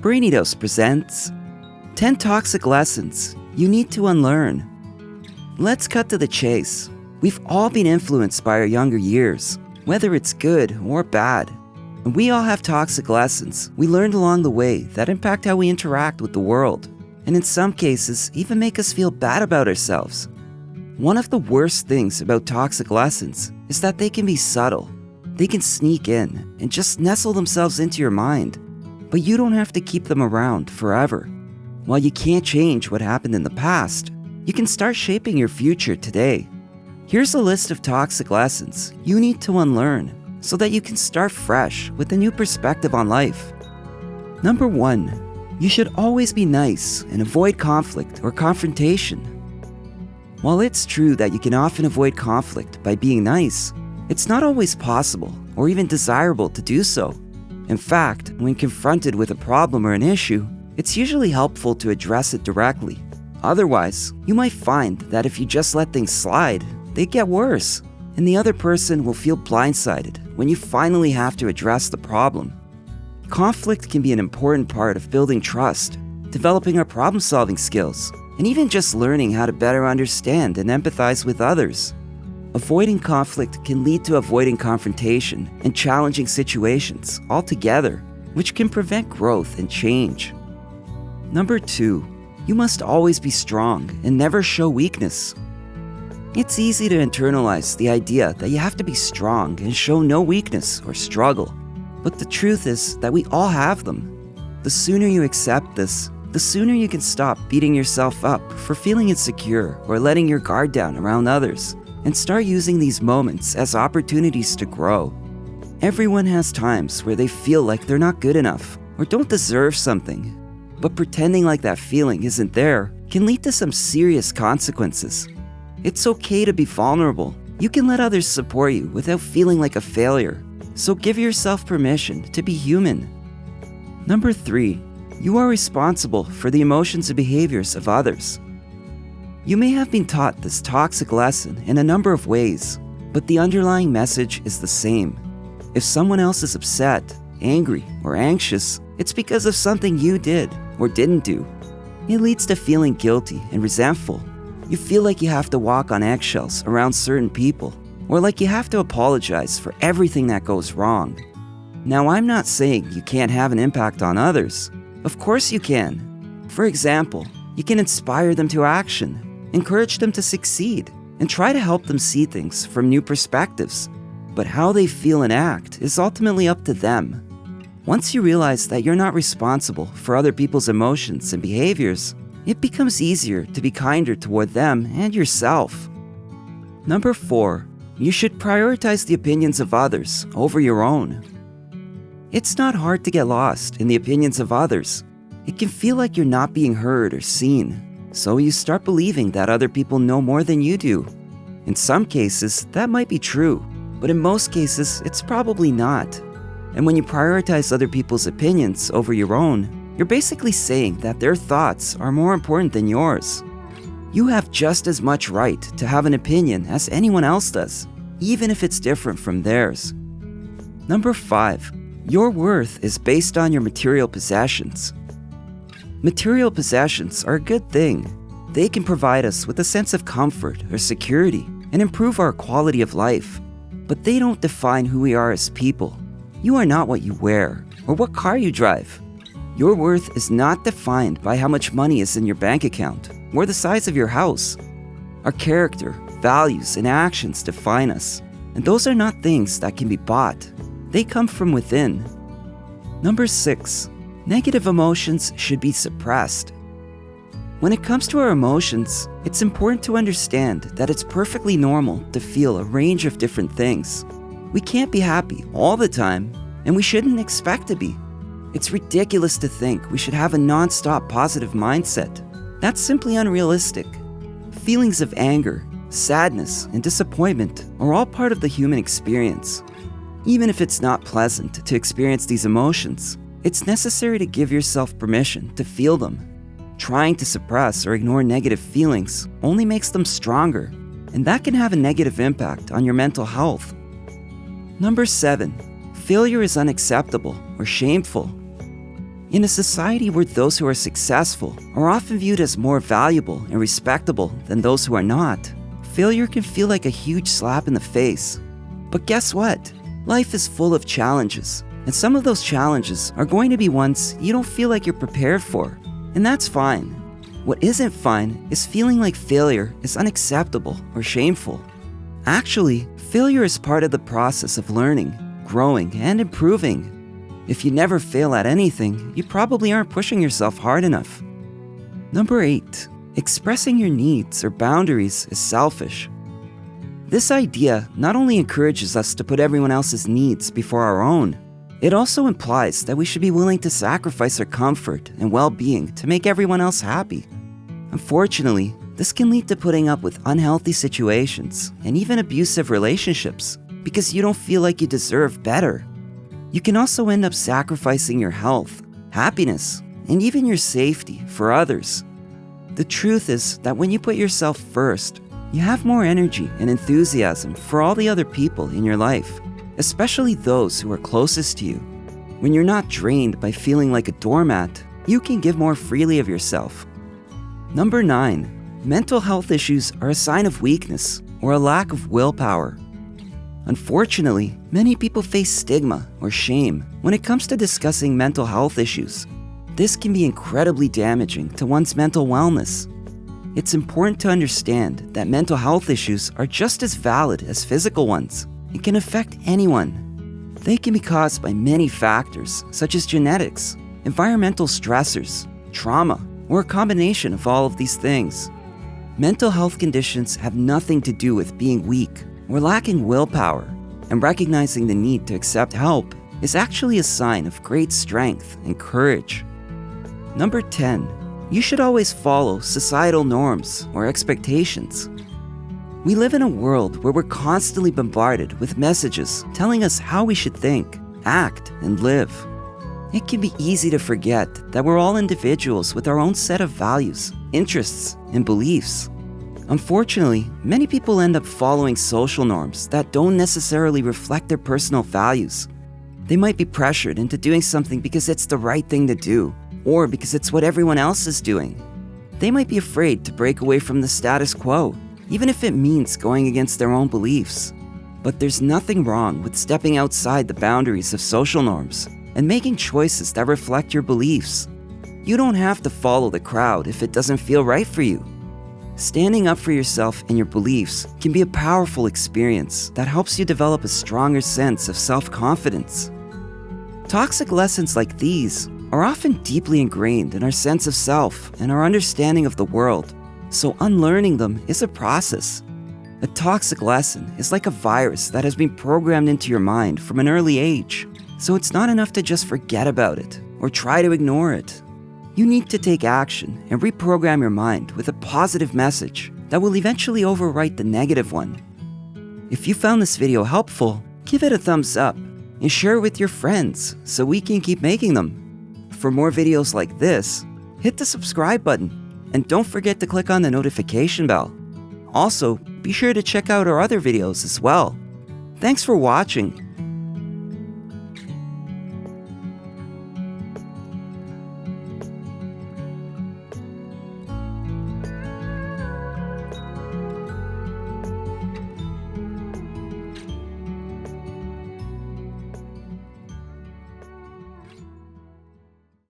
BRAINY presents 10 Toxic Lessons You Need to Unlearn. Let's cut to the chase. We've all been influenced by our younger years, whether it's good or bad. And we all have toxic lessons we learned along the way that impact how we interact with the world, and in some cases, even make us feel bad about ourselves. One of the worst things about toxic lessons is that they can be subtle. They can sneak in and just nestle themselves into your mind, but you don't have to keep them around forever. While you can't change what happened in the past, you can start shaping your future today. Here's a list of toxic lessons you need to unlearn so that you can start fresh with a new perspective on life. Number 1, you should always be nice and avoid conflict or confrontation. While it's true that you can often avoid conflict by being nice, it's not always possible or even desirable to do so. In fact, when confronted with a problem or an issue, it's usually helpful to address it directly. Otherwise, you might find that if you just let things slide, they get worse, and the other person will feel blindsided when you finally have to address the problem. Conflict can be an important part of building trust, developing our problem-solving skills, and even just learning how to better understand and empathize with others. Avoiding conflict can lead to avoiding confrontation and challenging situations altogether, which can prevent growth and change. Number 2, you must always be strong and never show weakness. It's easy to internalize the idea that you have to be strong and show no weakness or struggle, but the truth is that we all have them. The sooner you accept this, the sooner you can stop beating yourself up for feeling insecure or letting your guard down around others, and start using these moments as opportunities to grow. Everyone has times where they feel like they're not good enough or don't deserve something, but pretending like that feeling isn't there can lead to some serious consequences. It's okay to be vulnerable. You can let others support you without feeling like a failure, so give yourself permission to be human. Number 3, you are responsible for the emotions and behaviors of others. You may have been taught this toxic lesson in a number of ways, but the underlying message is the same. If someone else is upset, angry, or anxious, it's because of something you did or didn't do. It leads to feeling guilty and resentful. You feel like you have to walk on eggshells around certain people, or like you have to apologize for everything that goes wrong. Now, I'm not saying you can't have an impact on others. Of course you can. For example, you can inspire them to action, encourage them to succeed, and try to help them see things from new perspectives. But how they feel and act is ultimately up to them. Once you realize that you're not responsible for other people's emotions and behaviors, it becomes easier to be kinder toward them and yourself. Number 4, you should prioritize the opinions of others over your own. It's not hard to get lost in the opinions of others. It can feel like you're not being heard or seen. So you start believing that other people know more than you do. In some cases, that might be true, but in most cases, it's probably not. And when you prioritize other people's opinions over your own, you're basically saying that their thoughts are more important than yours. You have just as much right to have an opinion as anyone else does, even if it's different from theirs. Number 5, your worth is based on your material possessions. Material possessions are a good thing. They can provide us with a sense of comfort or security and improve our quality of life. But they don't define who we are as people. You are not what you wear or what car you drive. Your worth is not defined by how much money is in your bank account or the size of your house. Our character, values, and actions define us, and those are not things that can be bought. They come from within. Number 6, negative emotions should be suppressed. When it comes to our emotions, it's important to understand that it's perfectly normal to feel a range of different things. We can't be happy all the time, and we shouldn't expect to be. It's ridiculous to think we should have a non-stop positive mindset. That's simply unrealistic. Feelings of anger, sadness, and disappointment are all part of the human experience. Even if it's not pleasant to experience these emotions, it's necessary to give yourself permission to feel them. Trying to suppress or ignore negative feelings only makes them stronger, and that can have a negative impact on your mental health. Number 7, failure is unacceptable or shameful. In a society where those who are successful are often viewed as more valuable and respectable than those who are not, failure can feel like a huge slap in the face. But guess what? Life is full of challenges, and some of those challenges are going to be ones you don't feel like you're prepared for, and that's fine. What isn't fine is feeling like failure is unacceptable or shameful. Actually, failure is part of the process of learning, growing, and improving. If you never fail at anything, you probably aren't pushing yourself hard enough. Number 8. Expressing your needs or boundaries is selfish. This idea not only encourages us to put everyone else's needs before our own, it also implies that we should be willing to sacrifice our comfort and well-being to make everyone else happy. Unfortunately, this can lead to putting up with unhealthy situations and even abusive relationships because you don't feel like you deserve better. You can also end up sacrificing your health, happiness, and even your safety for others. The truth is that when you put yourself first, you have more energy and enthusiasm for all the other people in your life, especially those who are closest to you. When you're not drained by feeling like a doormat, you can give more freely of yourself. Number 9. Mental health issues are a sign of weakness or a lack of willpower. Unfortunately, many people face stigma or shame when it comes to discussing mental health issues. This can be incredibly damaging to one's mental wellness. It's important to understand that mental health issues are just as valid as physical ones and can affect anyone. They can be caused by many factors such as genetics, environmental stressors, trauma, or a combination of all of these things. Mental health conditions have nothing to do with being weak or lacking willpower, and recognizing the need to accept help is actually a sign of great strength and courage. Number 10. You should always follow societal norms or expectations. We live in a world where we're constantly bombarded with messages telling us how we should think, act, and live. It can be easy to forget that we're all individuals with our own set of values, interests, and beliefs. Unfortunately, many people end up following social norms that don't necessarily reflect their personal values. They might be pressured into doing something because it's the right thing to do, or because it's what everyone else is doing. They might be afraid to break away from the status quo, even if it means going against their own beliefs. But there's nothing wrong with stepping outside the boundaries of social norms and making choices that reflect your beliefs. You don't have to follow the crowd if it doesn't feel right for you. Standing up for yourself and your beliefs can be a powerful experience that helps you develop a stronger sense of self-confidence. Toxic lessons like these are often deeply ingrained in our sense of self and our understanding of the world, so unlearning them is a process. A toxic lesson is like a virus that has been programmed into your mind from an early age, so it's not enough to just forget about it or try to ignore it. You need to take action and reprogram your mind with a positive message that will eventually overwrite the negative one. If you found this video helpful, give it a thumbs up and share it with your friends so we can keep making them. For more videos like this, hit the subscribe button and don't forget to click on the notification bell. Also, be sure to check out our other videos as well. Thanks for watching.